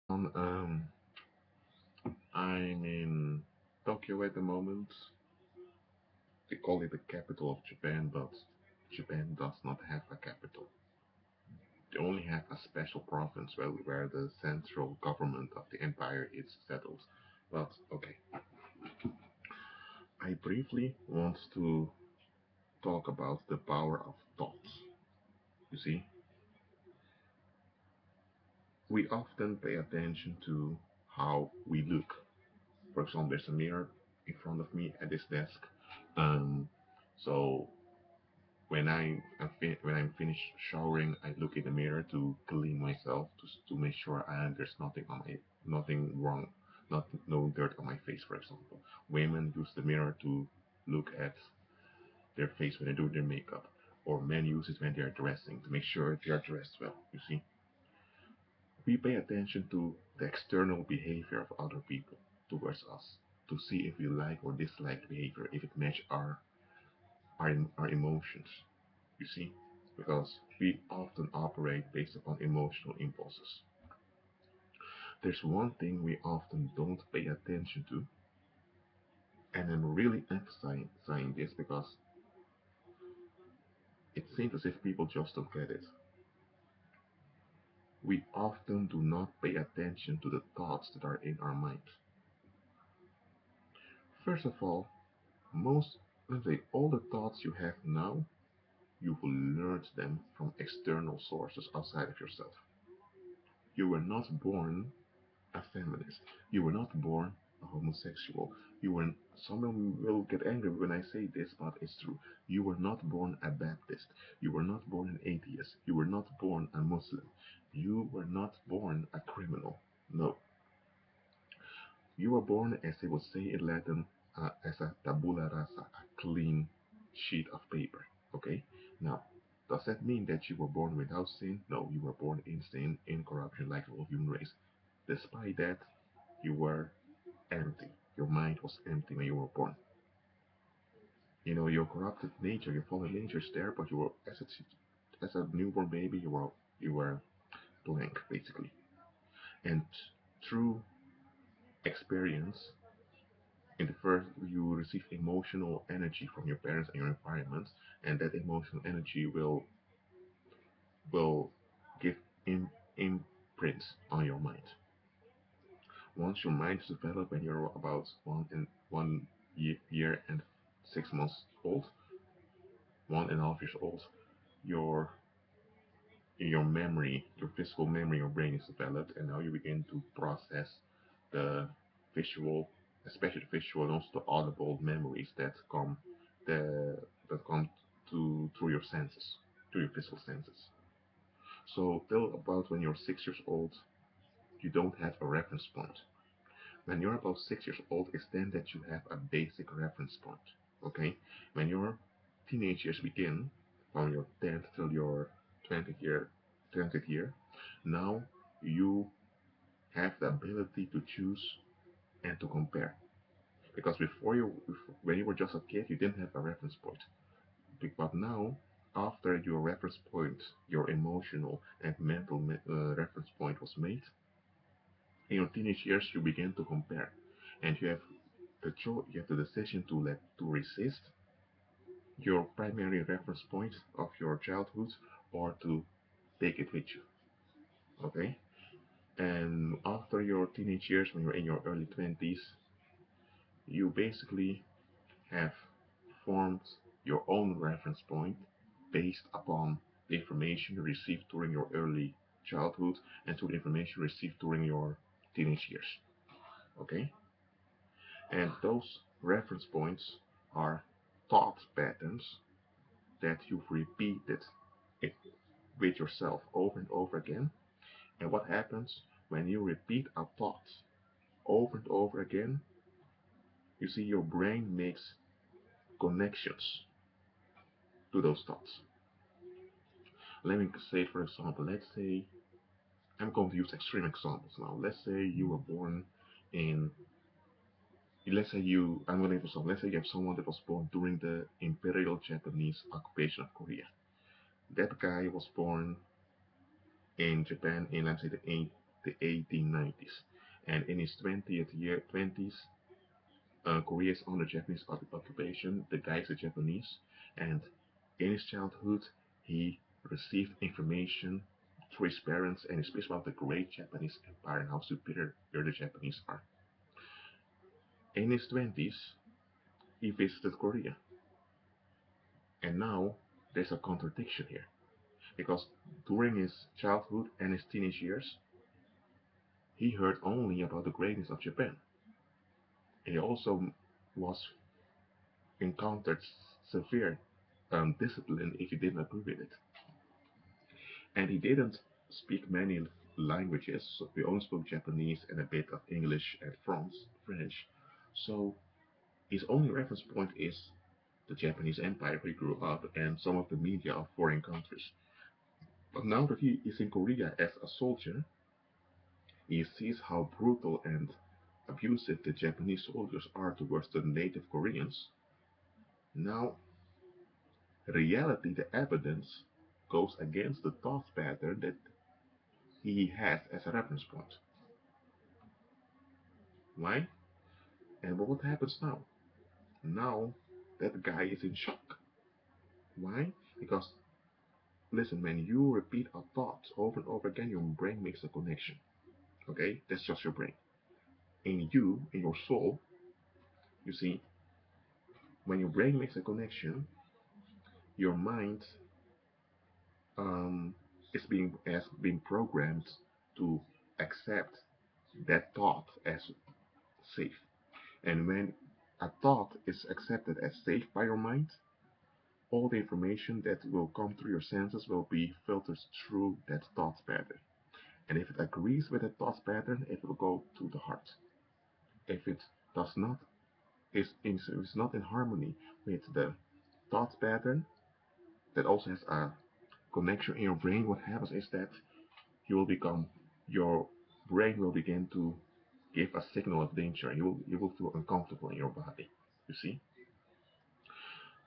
I'm in Tokyo at the moment. They call it the capital of Japan, but Japan does not have a capital. They only have a special province where the central government of the empire is settled. But okay, I briefly want to talk about the power of thoughts. You see, we often pay attention to how we look. For example, there's a mirror in front of me at this desk. Um, so when I'm finished showering, I look in the mirror to clean myself to make sure there's nothing wrong, no dirt on my face, for example. Women use the mirror to look at their face when they do their makeup, or men use it when they are dressing to make sure they are dressed well. You see, we pay attention to the external behavior of other people towards us to see if we like or dislike behavior, if it matches our emotions. You see, because we often operate based upon emotional impulses. There's one thing we often don't pay attention to, and I'm really emphasizing this because it seems as if people just don't get it. We often do not pay attention to the thoughts that are in our mind. First of all, most, let's say, all the thoughts you have now, you will learn them from external sources outside of yourself. You were not born a feminist. You were not born a homosexual. You were. Someone will get angry when I say this, but it's true. You were not born a Baptist. You were not born an atheist. You were not born a Muslim. You were not born a criminal. No, you were born, as they would say in Latin, as a tabula rasa, a clean sheet of paper. Okay. Now, does that mean that you were born without sin? No, you were born in sin, in corruption, like the whole human race. Despite that, you were empty. Your mind was empty when you were born. You know, your corrupted nature, your fallen nature is there, but you were as a newborn baby, you were blank basically. And through experience, in the first you receive emotional energy from your parents and your environment, and that emotional energy will give in, imprints on your mind. Once your mind is developed when you're about 1 year and 6 months old, 1.5 years old, your your memory, your physical memory, your brain is developed, and now you begin to process the visual, especially the visual and also the audible memories the, that come to through your senses, through your physical senses. So till about when you're 6 years old, you don't have a reference point. When you're about 6 years old, it's then that you have a basic reference point. Okay, when your teenage years begin, from your 10th till your 20th year, 20th year, now you have the ability to choose and to compare. Because when you were just a kid, you didn't have a reference point. But now, after your reference point, your emotional and mental reference point was made, in your teenage years you begin to compare, and you have the decision to resist your primary reference point of your childhood or to take it with you. Okay, and after your teenage years, when you're in your early 20s, you basically have formed your own reference point based upon the information you received during your early childhood and to the information received during your teenage years. Okay, and those reference points are thought patterns that you've repeated it with yourself over and over again. And what happens when you repeat a thought over and over again? You see, your brain makes connections to those thoughts. Let me say, for example, let's say I'm going to use extreme examples now. Let's say you were born in, let's say you, I'm going to give some, let's say you have someone that was born during the Imperial Japanese occupation of Korea. That guy was born in Japan in, let's say, the 1890s. And in his 20s, Korea is under Japanese occupation. The guy is a Japanese, and in his childhood, he received information through his parents and especially about the great Japanese empire and how superior the Japanese are. In his 20s, he visited Korea, and now there's a contradiction here because during his childhood and his teenage years, he heard only about the greatness of Japan. He also was encountered severe discipline if he didn't agree with it. And he didn't speak many languages, so he only spoke Japanese and a bit of English and French. So his only reference point is the Japanese Empire where he grew up and some of the media of foreign countries. But now that he is in Korea as a soldier, he sees how brutal and abusive the Japanese soldiers are towards the native Koreans. Now, reality, the evidence, goes against the thought pattern that he has as a reference point. Why? And what happens now? Now, that guy is in shock. Why? Because, listen, when you repeat a thought over and over again, your brain makes a connection. Okay? That's just your brain. In you, in your soul, you see, when your brain makes a connection, your mind is being programmed to accept that thought as safe. And when a thought is accepted as safe by your mind, all the information that will come through your senses will be filtered through that thought pattern. And if it agrees with that thought pattern, it will go to the heart. If it does not, is not in harmony with the thought pattern that also has a connection in your brain, what happens is that your brain will begin to give a signal of danger. You will feel uncomfortable in your body. You see?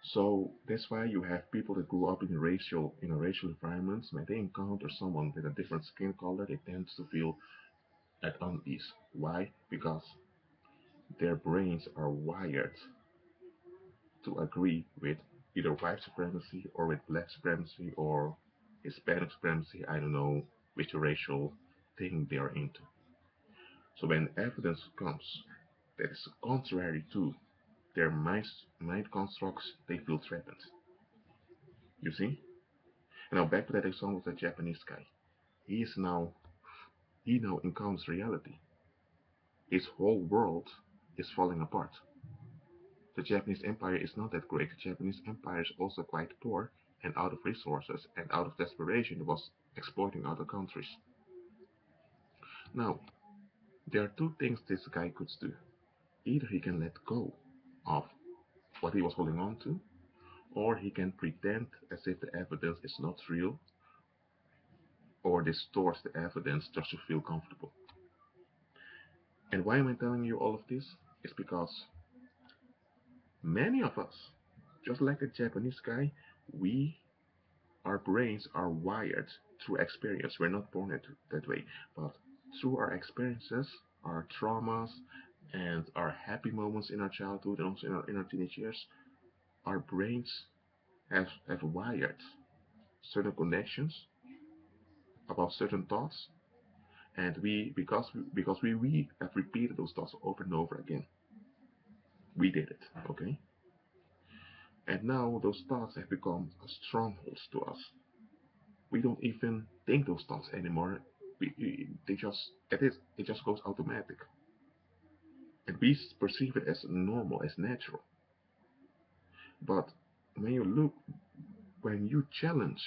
So that's why you have people that grew up in a racial environment. When they encounter someone with a different skin color, they tend to feel at unease. Why? Because their brains are wired to agree with either white supremacy or with black supremacy or Hispanic supremacy. I don't know which racial thing they are into. So when evidence comes that is contrary to their mind constructs, they feel threatened. You see? And now back to that example of the Japanese guy. He now encounters reality. His whole world is falling apart. The Japanese empire is not that great. The Japanese empire is also quite poor and out of resources, and out of desperation it was exploiting other countries. Now, there are two things this guy could do. Either he can let go of what he was holding on to, or he can pretend as if the evidence is not real, or distorts the evidence just to feel comfortable. And why am I telling you all of this? It's because many of us, just like the Japanese guy, we our brains are wired through experience. We're not born that way, but through our experiences, our traumas, and our happy moments in our childhood and also in our teenage years, our brains have wired certain connections about certain thoughts, and we have repeated those thoughts over and over again. We did it, okay? And now those thoughts have become strongholds to us. We don't even think those thoughts anymore. It just goes automatic, and we perceive it as normal, as natural. But when when you challenge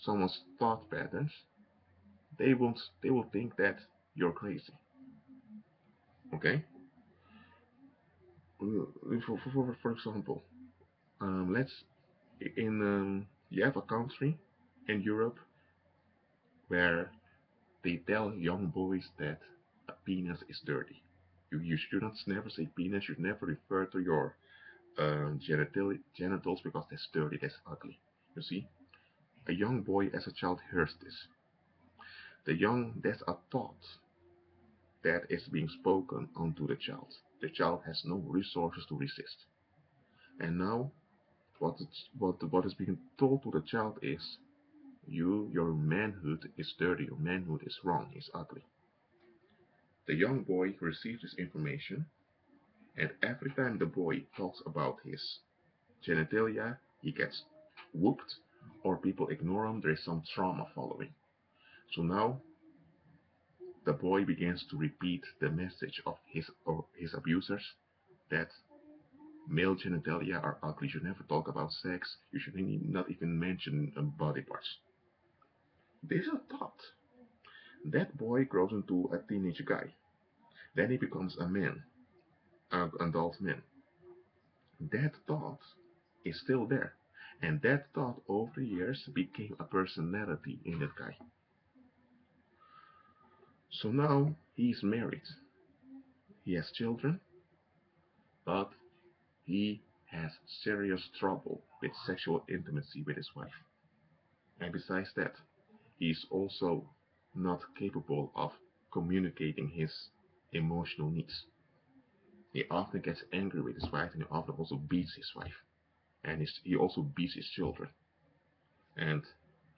someone's thought patterns, they will think that you're crazy. Okay? For example, let's in you have a country in Europe where they tell young boys that a penis is dirty. You should not never say penis. You should never refer to your genitals because that's dirty, that's ugly. You see, a young boy as a child hears this. That's a thought that is being spoken onto the child. The child has no resources to resist. And now what is being told to the child is your manhood is dirty, your manhood is wrong, is ugly. The young boy receives this information, and every time the boy talks about his genitalia, he gets whooped, or people ignore him. There is some trauma following. So now the boy begins to repeat the message of his abusers that male genitalia are ugly. You should never talk about sex. You should not even mention body parts. This is a thought. That boy grows into a teenage guy. Then he becomes a man, an adult man. That thought is still there. And that thought over the years became a personality in that guy. So now he's married. He has children, but he has serious trouble with sexual intimacy with his wife. And besides that, he's also not capable of communicating his emotional needs. He often gets angry with his wife and he often also beats his wife. And he also beats his children. And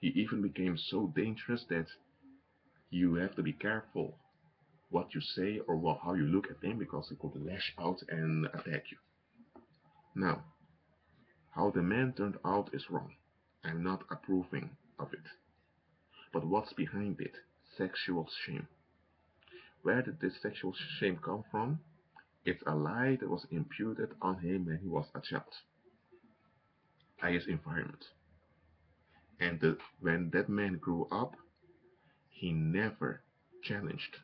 he even became so dangerous that you have to be careful what you say or how you look at him because he could lash out and attack you. Now, how the man turned out is wrong. I'm not approving of it. But what's behind it? Sexual shame. Where did this sexual shame come from? It's a lie that was imputed on him when he was a child by his environment. And when that man grew up, he never challenged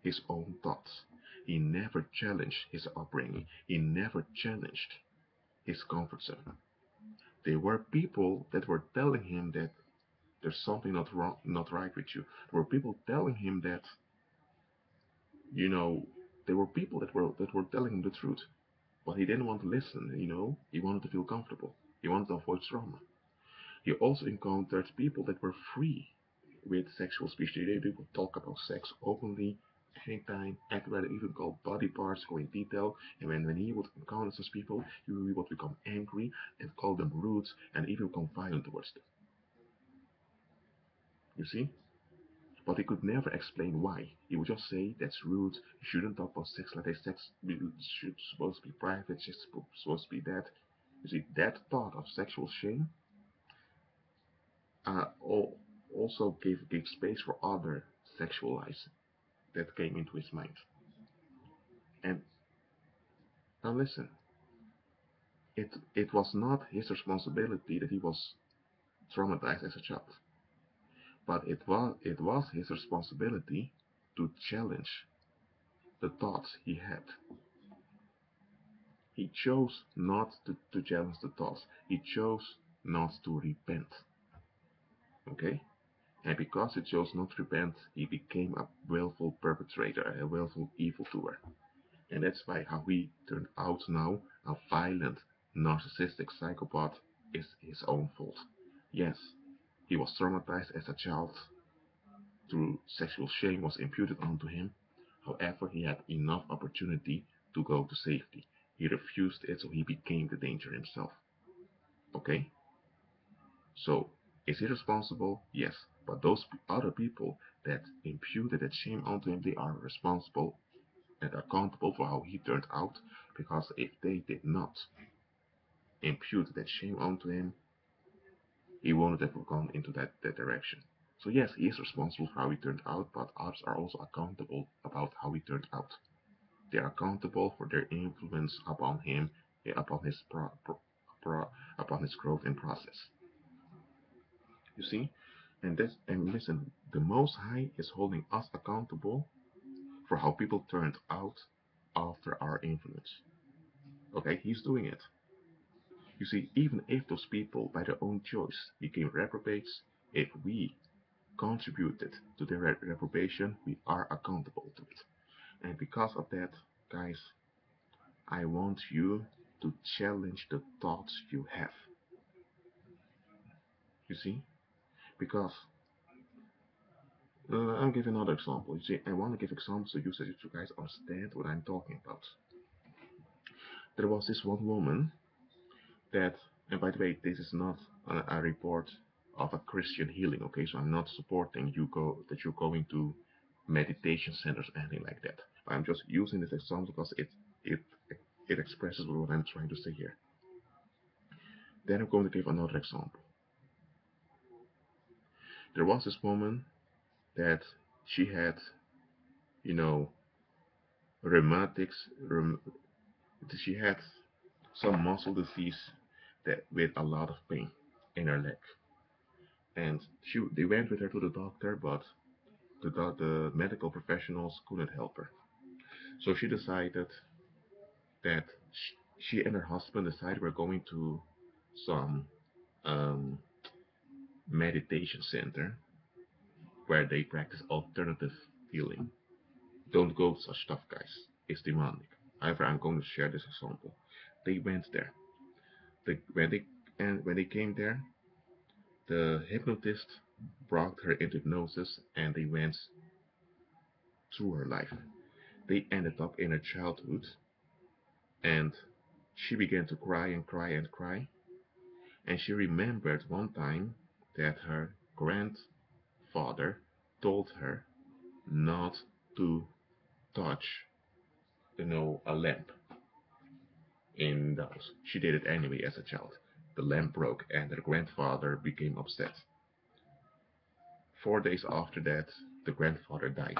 his own thoughts. He never challenged his upbringing. He never challenged his comfort zone. There were people that were telling him that there's something not wrong, not right with you. There were people telling him that, you know, there were people that were telling him the truth, but he didn't want to listen. He wanted to feel comfortable. He wanted to avoid trauma. He also encountered people that were free with sexual speech. They would talk about sex openly, anytime, everywhere, even call body parts, go in detail. And when he would encounter such people, he would become angry and call them rude and even become violent towards them. You see? But he could never explain why. He would just say, that's rude, you shouldn't talk about sex like that, sex should supposed to be private, it's just supposed to be that. You see, that thought of sexual shame uh, also gave space for other sexual lies that came into his mind. And now listen, it was not his responsibility that he was traumatized as a child, but it was his responsibility to challenge the thoughts he had. He chose not to challenge the thoughts. He chose not to repent. Okay? And because he chose not to repent, he became a willful perpetrator, a willful evildoer. And that's why how he turned out now, a violent, narcissistic psychopath, is his own fault. Yes, he was traumatized as a child through sexual shame was imputed onto him. However, he had enough opportunity to go to safety. He refused it, so he became the danger himself. Okay? So, is he responsible? Yes. But those other people that imputed that shame onto him, they are responsible and accountable for how he turned out, because if they did not impute that shame onto him, he wouldn't have gone into that direction. So yes, he is responsible for how he turned out, but others are also accountable about how he turned out. They are accountable for their influence upon him, upon his upon his growth and process. You see, and listen, the Most High is holding us accountable for how people turned out after our influence. Okay, he's doing it. You see, even if those people, by their own choice, became reprobates, if we contributed to their reprobation, we are accountable to it. And because of that, guys, I want you to challenge the thoughts you have. You see? Because I'll give another example. You see, I want to give examples to you so that you guys understand what I'm talking about. There was this one woman that, and by the way, this is not a report of a Christian healing, okay? So I'm not supporting you that you're going to meditation centers or anything like that. I'm just using this example because it it expresses what I'm trying to say here. Then I'm going to give another example. There was this woman that she had, you know, rheumatics. She had some muscle disease that with a lot of pain in her leg, and they went with her to the doctor, but the medical professionals couldn't help her. So she decided that she and her husband decided we're going to some um, meditation center where they practice alternative healing. Don't go to such stuff, guys. It's demonic. However, I'm going to share this example. They went there. When they came there, the hypnotist brought her into hypnosis, and they went through her life. They ended up in her childhood, and she began to cry and cry and cry. And she remembered one time that her grandfather told her not to touch, a lamp in the house. She did it anyway as a child. The lamp broke, and her grandfather became upset. 4 days after that, the grandfather died.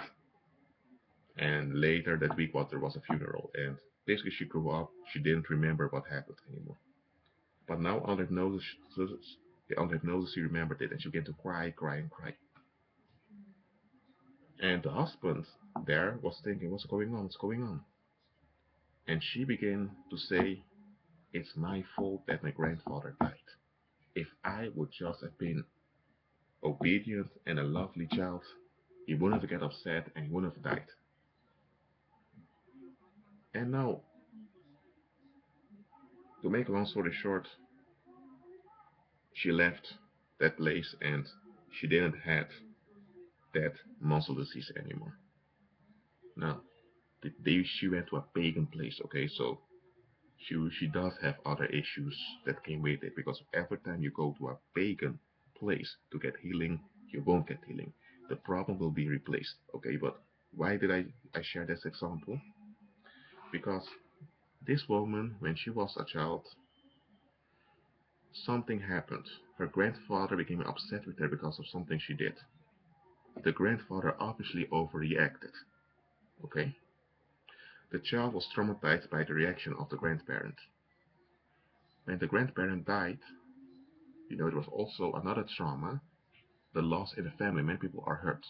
And later that week, there was a funeral. And basically, she grew up. She didn't remember what happened anymore. But now, under hypnosis, she remembered it, and she began to cry, cry, and cry. And the husband there was thinking, what's going on? What's going on? And she began to say, it's my fault that my grandfather died. If I would just have been obedient and a lovely child, he wouldn't have get upset and he wouldn't have died. And now, to make a long story short, she left that place and she didn't have that muscle disease anymore. Now, she went to a pagan place, okay? So she does have other issues that came with it because every time you go to a pagan place to get healing, you won't get healing. The problem will be replaced, okay? But why did I share this example? Because this woman, when she was a child, something happened. Her grandfather became upset with her because of something she did. The grandfather obviously overreacted, okay? The child was traumatized by the reaction of the grandparent. When the grandparent died, there was also another trauma, the loss in the family. Many people are hurt.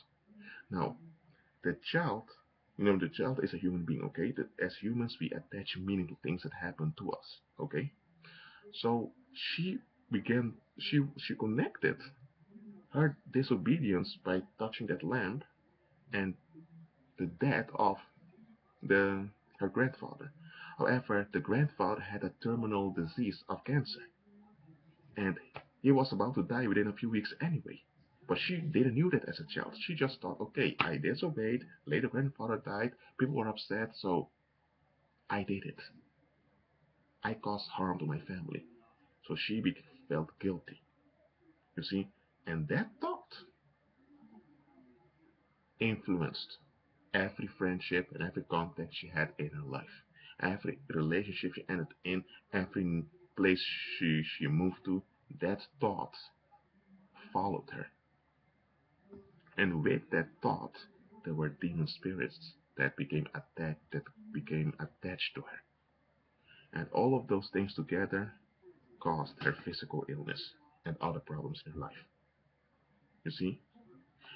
Now, the child, the child is a human being, okay? That as humans, we attach meaning to things that happen to us, okay? So she connected her disobedience by touching that lamp and the death of the her grandfather. However, the grandfather had a terminal disease of cancer, and he was about to die within a few weeks anyway. But she didn't knew that as a child. She just thought, okay, I disobeyed. Later, grandfather died. People were upset, so I did it. I caused harm to my family. So she felt guilty. You see, and that thought influenced every friendship and every contact she had in her life, every relationship she ended in, every place she moved to. That thought followed her. And with that thought, there were demon spirits that became attached to her. And all of those things together caused her physical illness and other problems in life. You see?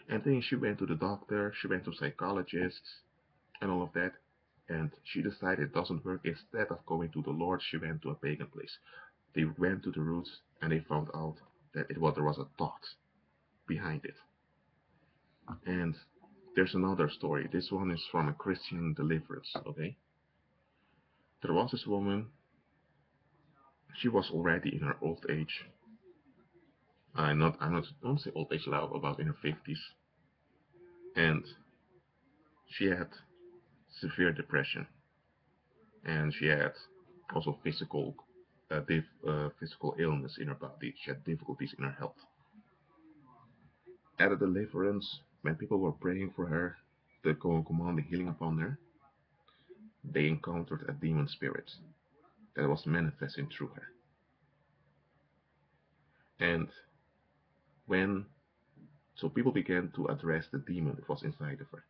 And then she went to the doctor, she went to psychologists, and all of that. And she decided it doesn't work. Instead of going to the Lord, she went to a pagan place. They went to the roots and they found out that there was a thought behind it. And there's another story. This one is from a Christian deliverance, okay? There was this woman, she was already in her old age. I'm not don't say old age loud, about in her 50s. And she had severe depression, and she had also physical illness in her body. She had difficulties in her health. At the deliverance, when people were praying for her, the commanding healing upon her, they encountered a demon spirit that was manifesting through her. And when so people began to address the demon that was inside of her,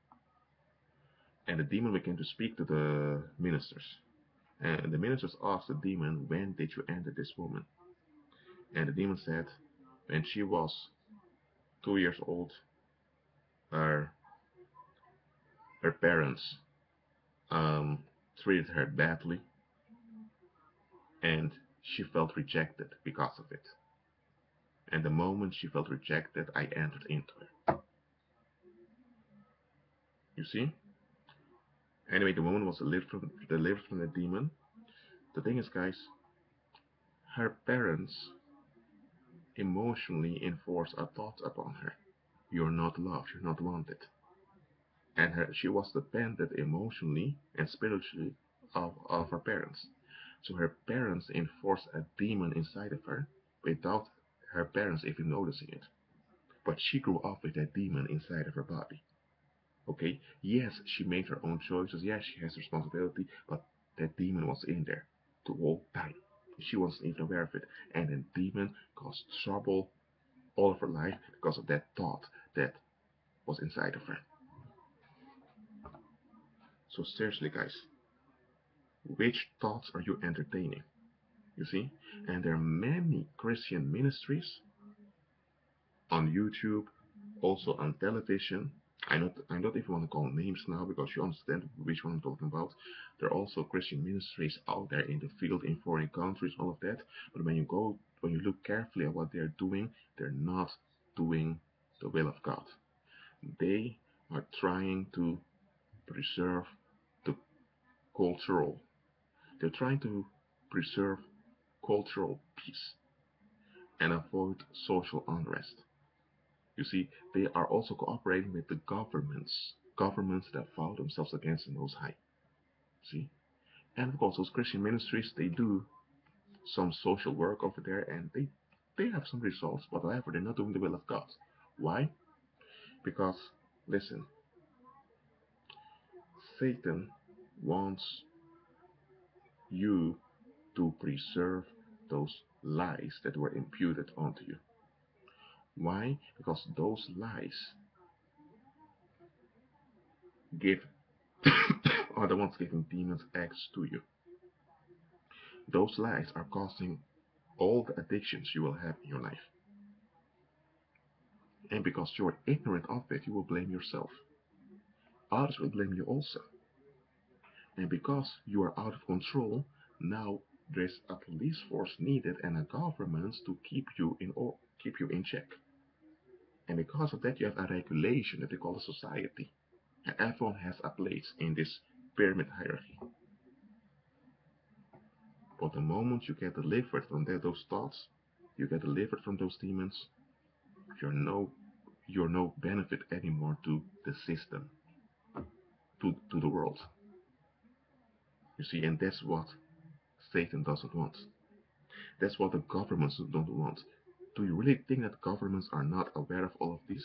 and the demon began to speak to the ministers. And the ministers asked the demon, "When did you enter this woman?" And the demon said, "When she was 2 years old, her her parents um, treated her badly, and she felt rejected because of it. And the moment she felt rejected, I entered into her." You see? Anyway, the woman was delivered from the demon. The thing is, guys, her parents emotionally enforced a thought upon her. You're not loved, you're not wanted. And she was dependent emotionally and spiritually of her parents. So her parents enforced a demon inside of her without her parents even noticing it. But she grew up with that demon inside of her body. Okay? Yes, she made her own choices. Yes, she has responsibility, but that demon was in there the whole time. She wasn't even aware of it. And the demon caused trouble all of her life because of that thought that was inside of her. So seriously, guys, which thoughts are you entertaining? You see? And there are many Christian ministries on YouTube, also on television. I don't even want to call names now because you understand which one I'm talking about. There are also Christian ministries out there in the field in foreign countries, all of that. But when you look carefully at what they're doing, they're not doing the will of God. They are trying to preserve the cultural. They're trying to preserve cultural peace and avoid social unrest. You see, they are also cooperating with the governments that vow themselves against the Most High. See, and of course, those Christian ministries they do some social work over there, and they have some results, but however, they're not doing the will of God. Why? Because listen, Satan wants you to preserve those lies that were imputed onto you. Why? Because those lies give are the ones giving demons access to you. Those lies are causing all the addictions you will have in your life. And because you are ignorant of it, you will blame yourself. Others will blame you also. And because you are out of control, now there's a police force needed and a government to keep you in check. And because of that, you have a regulation that they call a society. And everyone has a place in this pyramid hierarchy. But the moment you get delivered from those thoughts, you get delivered from those demons, you're no you're no benefit anymore to the system, to the world. You see, and that's what Satan doesn't want. That's what the governments don't want. Do you really think that governments are not aware of all of this?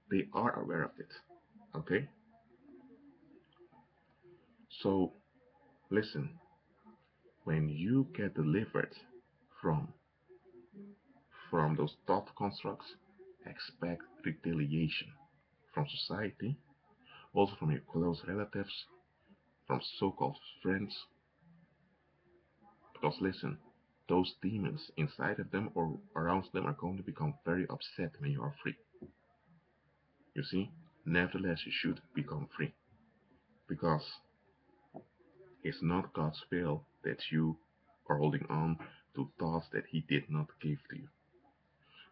They are aware of it. Okay? So listen, when you get delivered from those thought constructs, expect retaliation from society, also from your close relatives, from so-called friends. Because listen, those demons inside of them or around them are going to become very upset when you are free. You see? Nevertheless, you should become free. Because it's not God's will that you are holding on to thoughts that He did not give to you.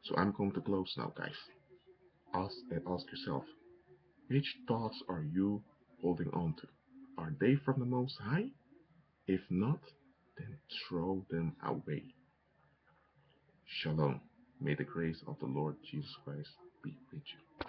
So I'm going to close now, guys. Ask yourself, which thoughts are you holding on to? Are they from the Most High? If not, then throw them away. Shalom. May the grace of the Lord Jesus Christ be with you.